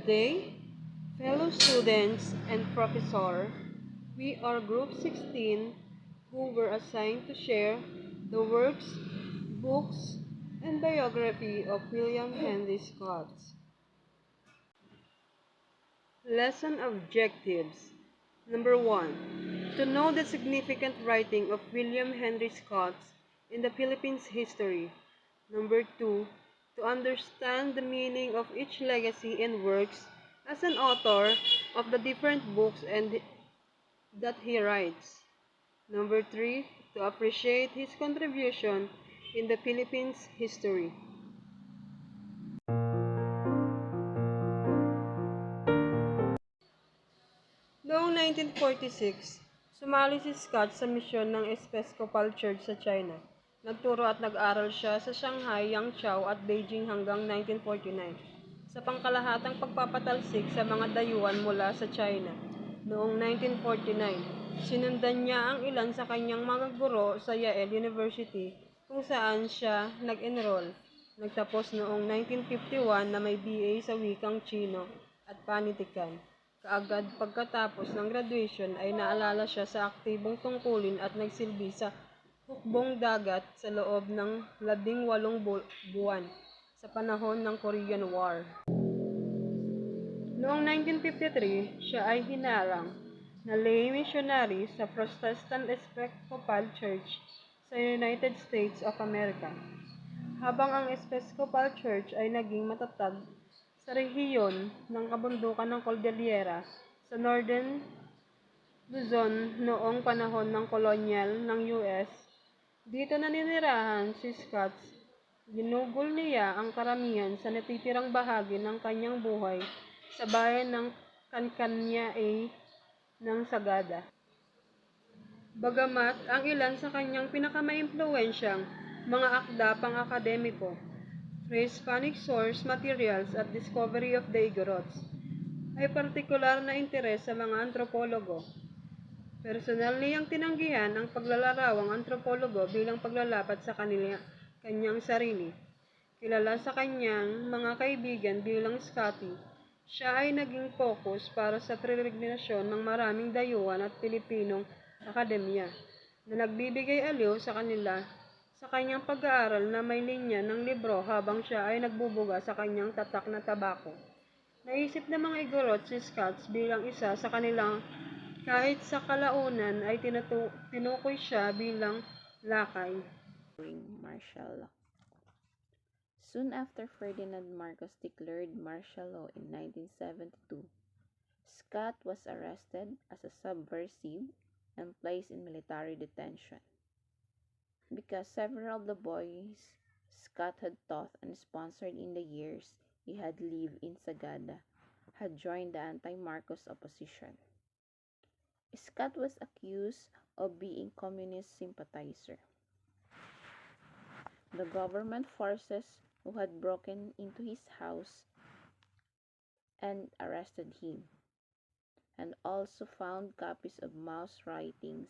Today, fellow students and professor, we are Group 16 who were assigned to share the works, books, and biography of William Henry Scott. Lesson objectives. Number 1. To know the significant writing of William Henry Scott in the Philippines history. Number 2. To understand the meaning of each legacy and works as an author of the different books and that he writes. Number 3. To appreciate his contribution in the Philippines history. Noong 1946, sumali si Scott sa misyon ng Episcopal Church sa China. Nagturo at nag-aral siya sa Shanghai, Yangzhou at Beijing hanggang 1949 sa pangkalahatang pagpapatalsik sa mga dayuhan mula sa China. Noong 1949, sinundan niya ang ilan sa kanyang mga guro sa Yale University kung saan siya nag-enroll. Nagtapos noong 1951 na may BA sa wikang Chino at panitikan. Kaagad pagkatapos ng graduation ay naalala siya sa aktibong tungkulin at nagsilbi sa hukbong dagat sa loob ng 18 buwan sa panahon ng Korean War. Noong 1953, siya ay hinarang na lay missionary sa Protestant Episcopal Church sa United States of America. Habang ang Episcopal Church ay naging matatag sa rehiyon ng kabundukan ng Cordillera sa Northern Luzon noong panahon ng kolonyal ng US. Dito naninirahan si Scott. Ginugol niya ang karamihan sa natitirang bahagi ng kanyang buhay sa bayan ng Kankanaey ng Sagada. Bagamat ang ilan sa kanyang pinakamaimpluwensyang mga akda pang-akademiko, pre-Hispanic source materials at discovery of the Igorots, ay partikular na interes sa mga antropologo. Personal niyang tinanggihan ang paglalarawang antropologo bilang paglalapat sa kanyang sarili. Kilala sa kanyang mga kaibigan bilang Scotty, siya ay naging focus para sa preliminasyon ng maraming dayuhan at Pilipinong akademya na nagbibigay aliw sa kanila sa kanyang pag-aaral na may linya ng libro habang siya ay nagbubuga sa kanyang tatak na tabako. Naisip ng mga Igorot si Scott bilang isa sa kanilang kahit sa kalaunan ay tinukoy siya bilang lakay. Martial law. Soon after Ferdinand Marcos declared martial law in 1972, Scott was arrested as a subversive and placed in military detention. Because several of the boys Scott had taught and sponsored in the years he had lived in Sagada had joined the anti-Marcos opposition. Scott was accused of being communist sympathizer. The government forces who had broken into his house and arrested him, and also found copies of Mao's writings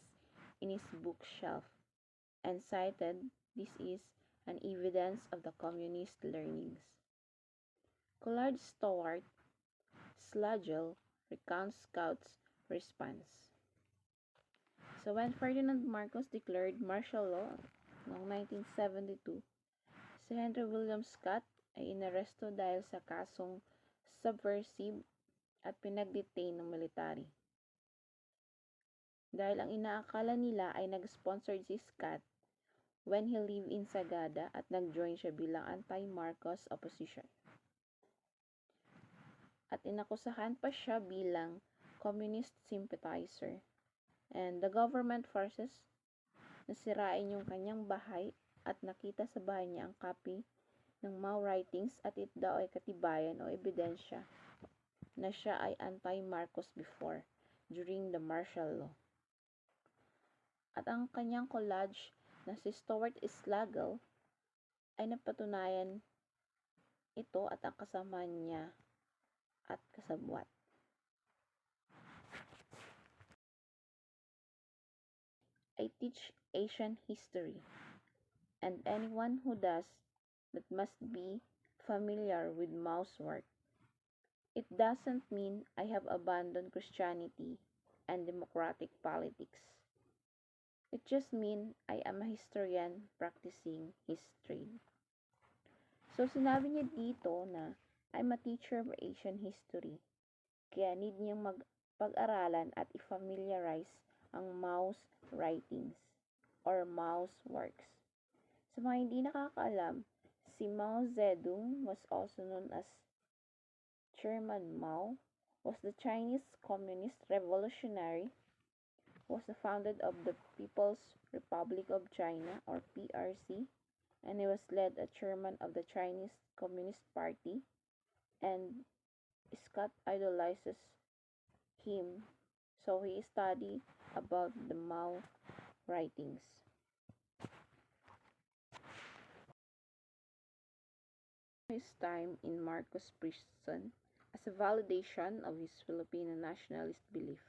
in his bookshelf, and cited this is an evidence of the communist learnings. Collard Stewart Slagel recounts Scott's response. So when Ferdinand Marcos declared martial law noong 1972, si Henry William Scott ay inaresto dahil sa kasong subversive at pinag-detain ng military. Dahil ang inaakala nila ay nag-sponsor si Scott when he lived in Sagada at nag-join siya bilang anti-Marcos opposition. At inakusahan pa siya bilang communist sympathizer. And the government forces nasirain yung kanyang bahay at nakita sa bahay niya ang copy ng Mao writings at ito daw ay katibayan o ebidensya na siya ay anti-Marcos before, during the martial law. At ang kanyang collage na si Stuart Slagel ay napatunayan ito at ang kasama niya at kasabwat. I teach Asian history, and anyone who does that must be familiar with Mao's work. It doesn't mean I have abandoned Christianity and democratic politics. It just means I am a historian practicing history. So sinabi niya dito na I'm a teacher of Asian history. Kaya need niyang pag-aralan at i-familiarize ang Mao's writings or Mao's works. Sa mga hindi nakakaalam, si Mao Zedong was also known as Chairman Mao, was the Chinese Communist Revolutionary, was the founder of the People's Republic of China or PRC, and he was led as chairman of the Chinese Communist Party, and Scott idolizes him, so he studied about the Mao writings. His time in Marcos prison as a validation of his Filipino nationalist belief.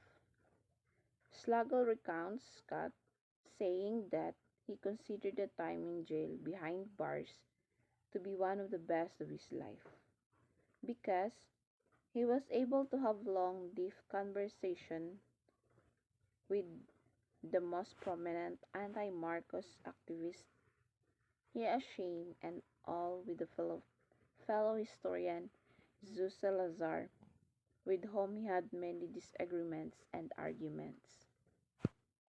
Slagle recounts Scott saying that he considered the time in jail behind bars to be one of the best of his life because he was able to have long, deep conversation with the most prominent anti-Marcos activists, he ashamed and all with the fellow historian Jesus Salazar, with whom he had many disagreements and arguments.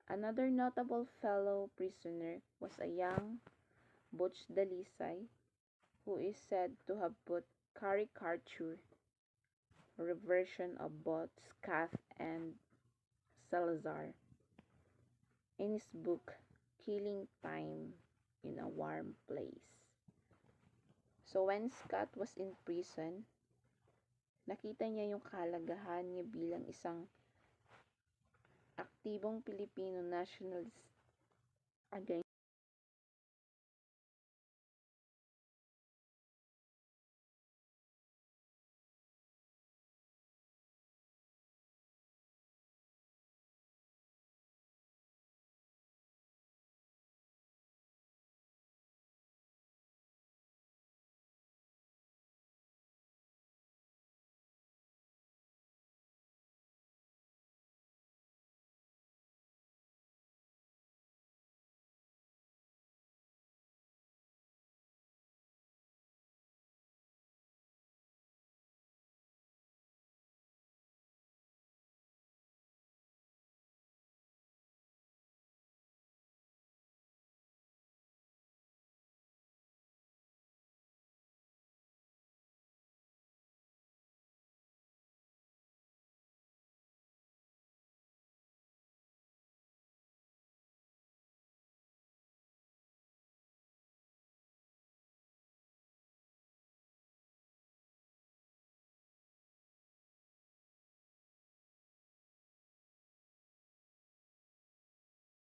Another notable fellow prisoner was a young Butch Dalisay, who is said to have put caricature reversion of both Scott and Salazar in his book Killing Time in a Warm Place. So when Scott was in prison, nakita niya yung kahalagahan niya bilang isang aktibong Pilipino nationalist against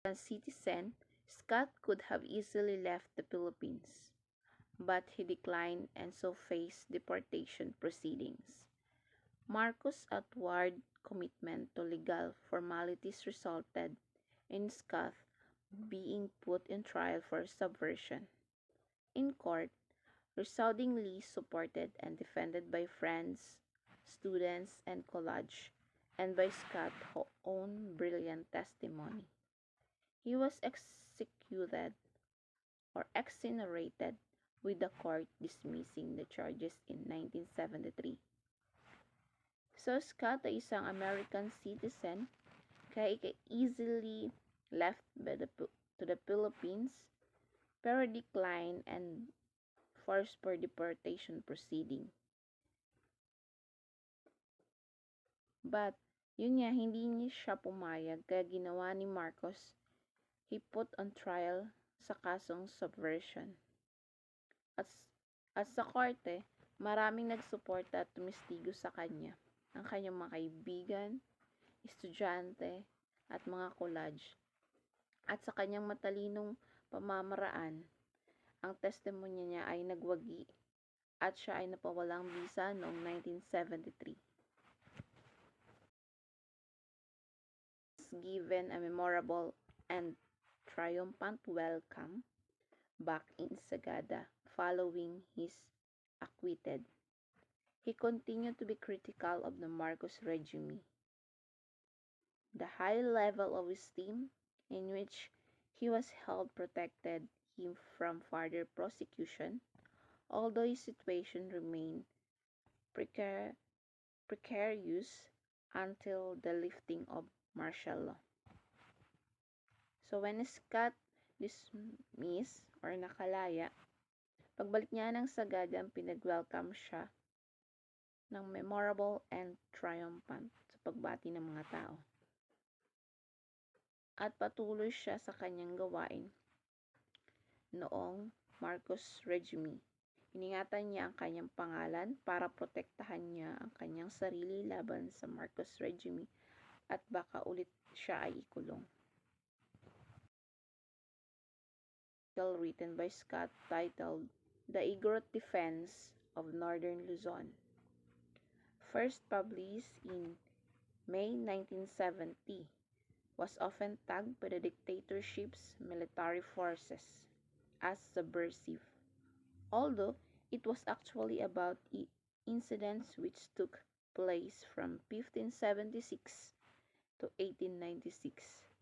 a citizen, Scott could have easily left the Philippines, but he declined and so faced deportation proceedings. Marcos' outward commitment to legal formalities resulted in Scott being put in trial for subversion. In court, resoundingly supported and defended by friends, students, and college, and by Scott's own brilliant testimony. He was executed or exonerated, with the court dismissing the charges in 1973. So Scott ay isang American citizen kaya easily left to the Philippines pero declined and forced for deportation proceeding. But yun nga, hindi niya siya pumayag kaya ginawa ni Marcos, he put on trial sa kasong subversion. At sa korte, maraming nagsuporta at tumistigo sa kanya. Ang kanyang mga kaibigan, estudyante, at mga college. At sa kanyang matalinong pamamaraan, ang testimonya niya ay nagwagi at siya ay napawalang bisa noong 1973. Given a memorable and triumphant welcome back in Sagada following his acquitted. he continued to be critical of the Marcos regime. The high level of esteem in which he was held protected him from further prosecution, although his situation remained precarious until the lifting of martial law. So when Scott dismissed or nakalaya, pagbalik niya ng Sagada, pinag-welcome siya ng memorable and triumphant sa pagbati ng mga tao. At patuloy siya sa kanyang gawain noong Marcos regime. Iningatan niya ang kanyang pangalan para protektahan niya ang kanyang sarili laban sa Marcos regime at baka ulit siya ay ikulong. Written by Scott titled The Igorot Defense of Northern Luzon, first published in May 1970, was often tagged by the dictatorship's military forces as subversive, although it was actually about incidents which took place from 1576 to 1896,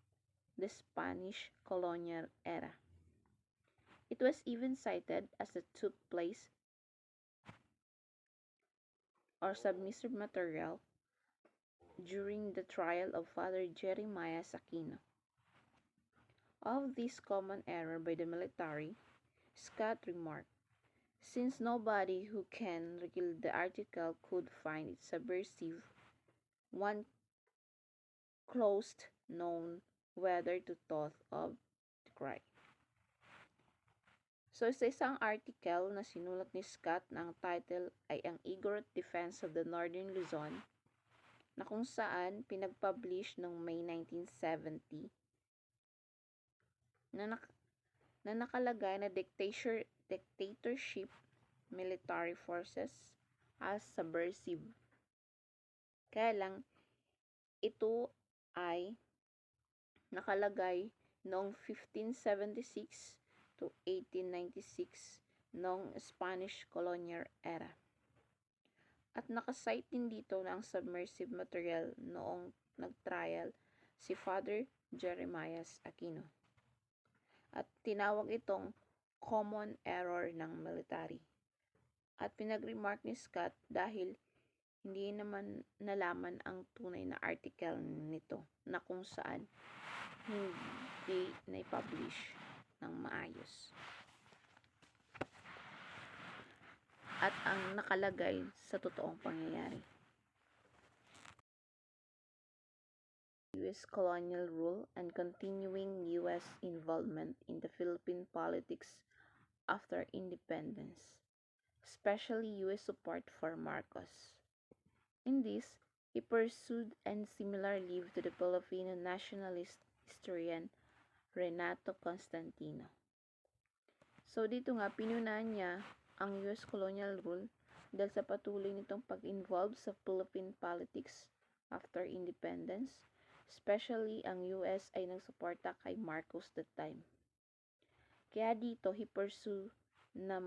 the Spanish colonial era. It was even cited as it took place or submissive material during the trial of Father Jeremias Aquino. Of this common error by the military, Scott remarked, since nobody who can read the article could find it subversive, one closed known whether to thought of the cry. So sa isang article na sinulat ni Scott na ang title ay Ang Igorot Defense of the Northern Luzon, na kung saan pinag-publish noong May 1970, na nakalagay na dictatorship military forces as subversive. Kaya lang, ito ay nakalagay noong 1576 to 1896 noong Spanish colonial era. At nakasite din dito ng submersive material noong nag-trial si Father Jeremias Aquino. At tinawag itong common error ng military. At pinag-remark ni Scott dahil hindi naman nalaman ang tunay na article nito na kung saan hindi na-publish ng maayos. At ang nakalagay sa totoong pangyayari. U.S. colonial rule and continuing U.S. involvement in the Philippine politics after independence, especially U.S. support for Marcos. In this, he pursued and similar view to the Filipino nationalist historian Renato Constantino. So dito nga, pinunahan niya ang U.S. colonial rule dahil sa patuloy nitong pag-involve sa Philippine politics after independence, especially ang U.S. ay nagsuporta kay Marcos that time. Kaya dito, he pursue na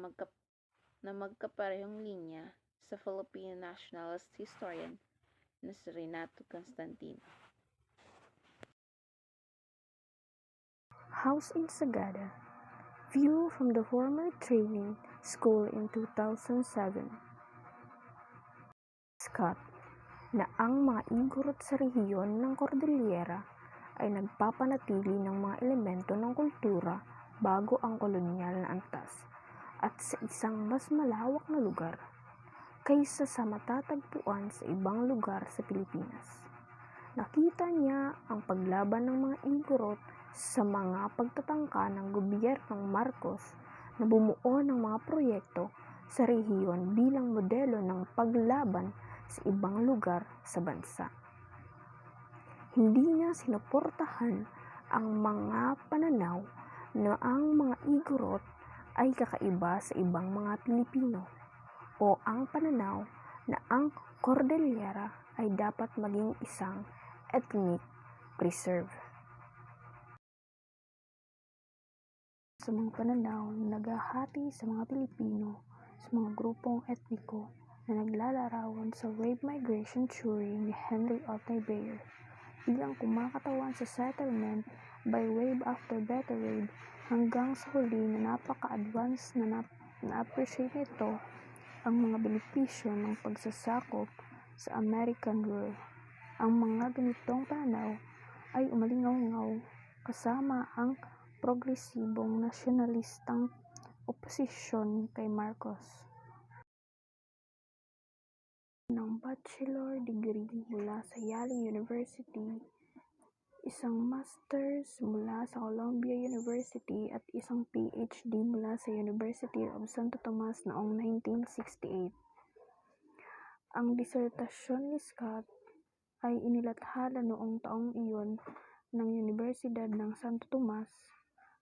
magkaparehong linya sa Filipino nationalist historian na si Renato Constantino. House in Sagada. View from the former training school in 2007. Scott, na ang mga Igorot sa rehiyon ng Cordillera ay nagpapanatili ng mga elemento ng kultura bago ang kolonyal na antas at sa isang mas malawak na lugar kaysa sa matatagpuan sa ibang lugar sa Pilipinas. Nakita niya ang paglaban ng mga Igorot sa mga pagtatangka ng gobyernong Marcos na bumuo ng mga proyekto sa rehiyon bilang modelo ng paglaban sa ibang lugar sa bansa. Hindi niya sinuportahan ang mga pananaw na ang mga Igorot ay kakaiba sa ibang mga Pilipino o ang pananaw na ang Cordillera ay dapat maging isang ethnic preserve. Sa mga pananaw na naghahati sa mga Pilipino sa mga grupong etniko na naglalarawan sa wave migration theory ni Henry Otto Bayer. Bilang kumakatawan sa settlement by wave after beta wave hanggang sa huli na napaka-advanced na na-appreciate nito ang mga benepisyo ng pagsasakop sa American rule. Ang mga ganitong pananaw ay umalingaw kasama ang progresibong nasyonalistang oposisyon kay Marcos. Ng bachelor degree mula sa Yale University, isang master's mula sa Columbia University at isang PhD mula sa University of Santo Tomas noong 1968. Ang disertasyon ni Scott ay inilathala noong taong iyon ng Universidad ng Santo Tomas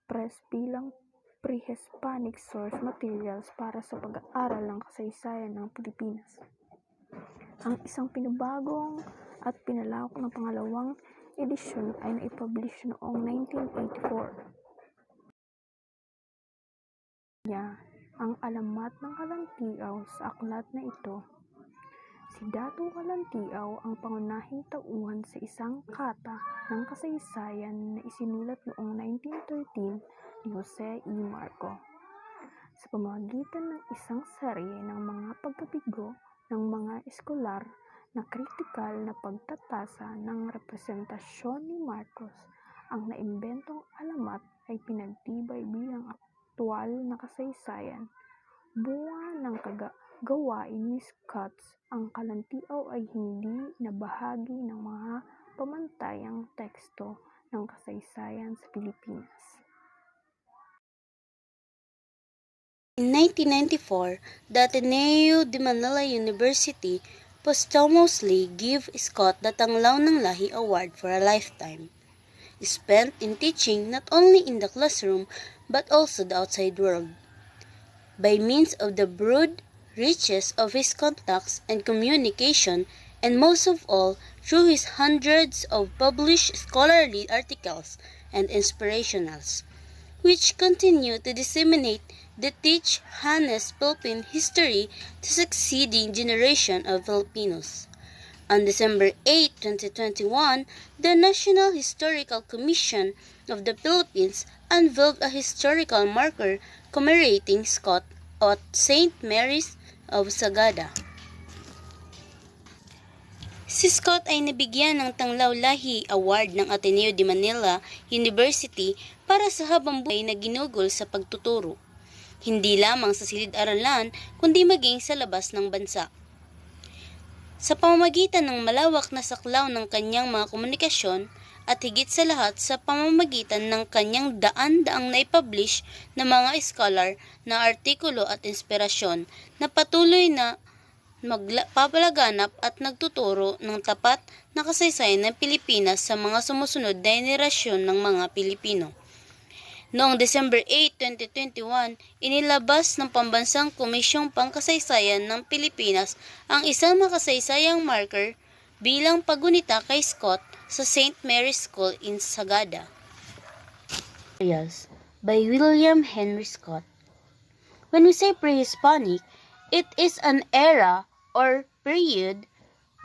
Press bilang pre-Hispanic source materials para sa pag-aaral ng kasaysayan ng Pilipinas. Ang isang pinabagong at pinalawak na pangalawang edisyon ay naipublish noong 1984. Ang alamat ng Kalantiaw sa aklat na ito. Si Dato' Kalantiaw ang pangunahing tauhan sa isang kata ng kasaysayan na isinulat noong 1913 ni Jose E. Marco sa pamamagitan ng isang serye ng mga pagkabigo ng mga eskolar na kritikal na pagtatasa ng representasyon ni Marcos. Ang naimbentong alamat ay pinagtibay bilang aktwal na kasaysayan. Bunga ng gawain ni Scott, ang Kalantiaw ay hindi na bahagi ng mga pamantayang teksto ng kasaysayan sa Pilipinas. In 1994, the Ateneo de Manila University posthumously gave Scott the Tanglaw ng Lahi Award for a lifetime, spent in teaching not only in the classroom but also the outside world. By means of the broad reaches of his contacts and communication, and most of all through his hundreds of published scholarly articles and inspirationals, which continue to disseminate the teach Hannes Philippine history to succeeding generation of Filipinos. On December 8, 2021, the National Historical Commission of the Philippines unveiled a historical marker commemorating Scott at St. Mary's of Sagada. Si Scott ay nabigyan ng Tanglaw Lahi Award ng Ateneo de Manila University para sa habang buhay na ginugol sa pagtuturo, hindi lamang sa silid-aralan kundi maging sa labas ng bansa. Sa pamamagitan ng malawak na saklaw ng kanyang mga komunikasyon at higit sa lahat sa pamamagitan ng kanyang daan-daang naipublish na mga scholar na artikulo at inspirasyon na patuloy na magpapalaganap at nagtuturo ng tapat na kasaysayan ng Pilipinas sa mga sumusunod na henerasyon ng mga Pilipino. Noong December 8, 2021, inilabas ng Pambansang Komisyong Pangkasaysayan ng Pilipinas ang isang makasaysayang marker bilang paggunita kay Scott sa St. Mary's School in Sagada. By William Henry Scott. When we say pre-Hispanic, it is an era or period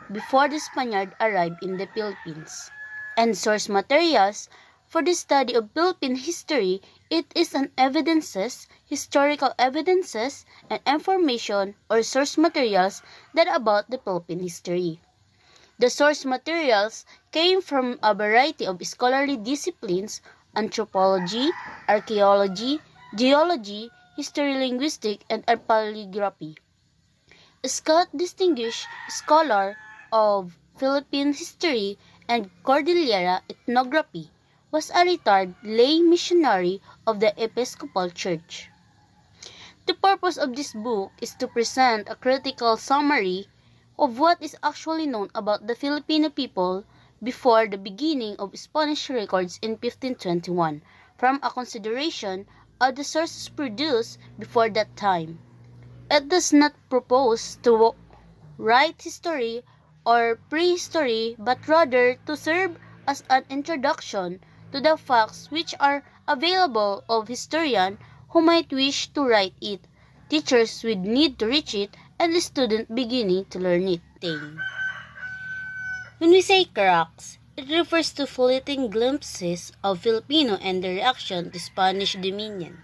before the Spaniard arrived in the Philippines. And source materials for the study of Philippine history, it is an evidences, historical evidences, and information or source materials that about the Philippine history. The source materials came from a variety of scholarly disciplines: anthropology, archaeology, geology, history linguistic, and polygraphy. Scott, distinguished scholar of Philippine history and Cordillera ethnography, was a retired lay missionary of the Episcopal Church. The purpose of this book is to present a critical summary of what is actually known about the Filipino people before the beginning of Spanish records in 1521, from a consideration of the sources produced before that time. It does not propose to write history or prehistory, but rather to serve as an introduction to the facts which are available of historian who might wish to write it, teachers with need to reach it, and the student beginning to learn it thing. When we say cracks, it refers to fleeting glimpses of Filipino and their reaction to Spanish dominion.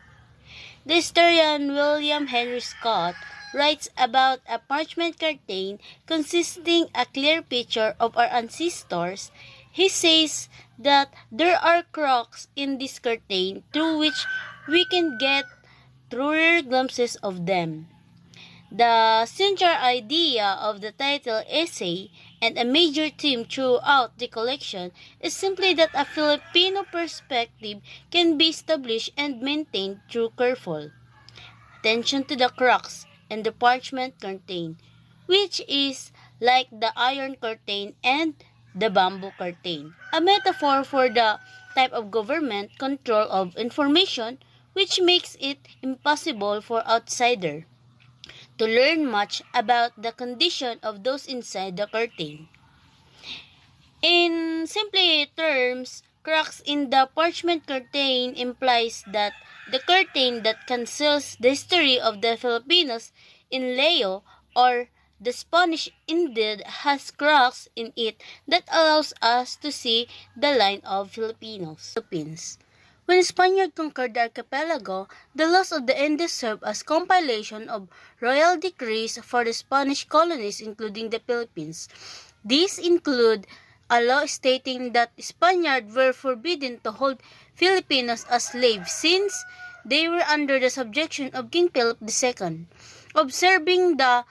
The historian William Henry Scott writes about a parchment curtain consisting a clear picture of our ancestors. He says that there are cracks in this curtain through which we can get truer glimpses of them. The central idea of the title essay and a major theme throughout the collection is simply that a Filipino perspective can be established and maintained through careful attention to the cracks in the parchment curtain, which is like the iron curtain and the bamboo curtain, a metaphor for the type of government control of information which makes it impossible for outsider to learn much about the condition of those inside the curtain. In simply terms, cracks in the parchment curtain implies that the curtain that conceals the history of the Filipinos in Leo or the Spanish indeed has cracks in it that allows us to see the line of Philippines. When Spaniards conquered the archipelago, the laws of the Indies served as compilation of royal decrees for the Spanish colonies including the Philippines. These include a law stating that Spaniards were forbidden to hold Filipinos as slaves since they were under the subjection of King Philip II. Observing the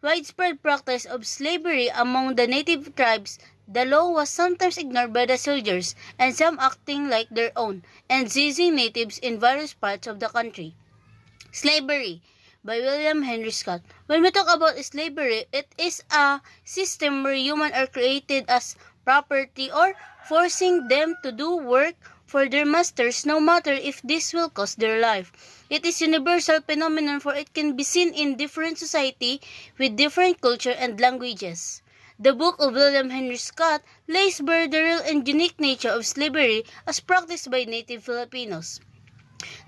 widespread practice of slavery among the native tribes, the law was sometimes ignored by the soldiers, and some acting like their own, and seizing natives in various parts of the country. Slavery by William Henry Scott. When we talk about slavery, it is a system where humans are created as property or forcing them to do work for their masters no matter if this will cost their life. It is a universal phenomenon for it can be seen in different society with different culture and languages. The book of William Henry Scott lays bare the real and unique nature of slavery as practiced by native Filipinos.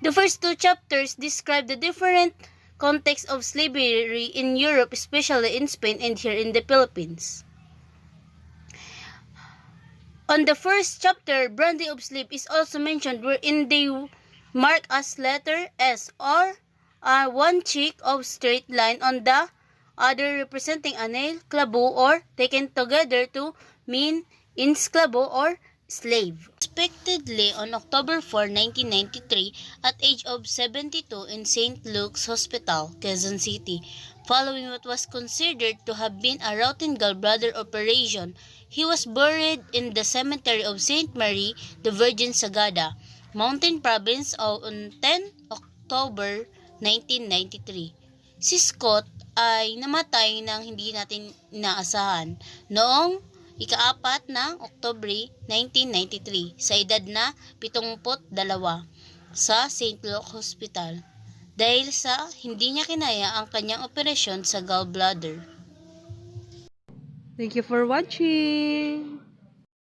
The first two chapters describe the different contexts of slavery in Europe, especially in Spain and here in the Philippines. On the first chapter, branding of slave is also mentioned wherein they mark as letter S or one cheek of straight line on the other representing a nail, klabo or taken together to mean insklabo or slave. Unexpectedly on October 4, 1993, at age of 72 in St. Luke's Hospital, Quezon City, following what was considered to have been a routine gallbladder operation, he was buried in the cemetery of St. Mary the Virgin Sagada, Mountain Province on 10 October 1993. Si Scott ay namatay nang hindi natin inaasahan noong ika-4 ng Oktubre 1993 sa edad na 72 sa St. Luke's Hospital dahil sa hindi niya kinaya ang kanyang operasyon sa gallbladder. Thank you for watching!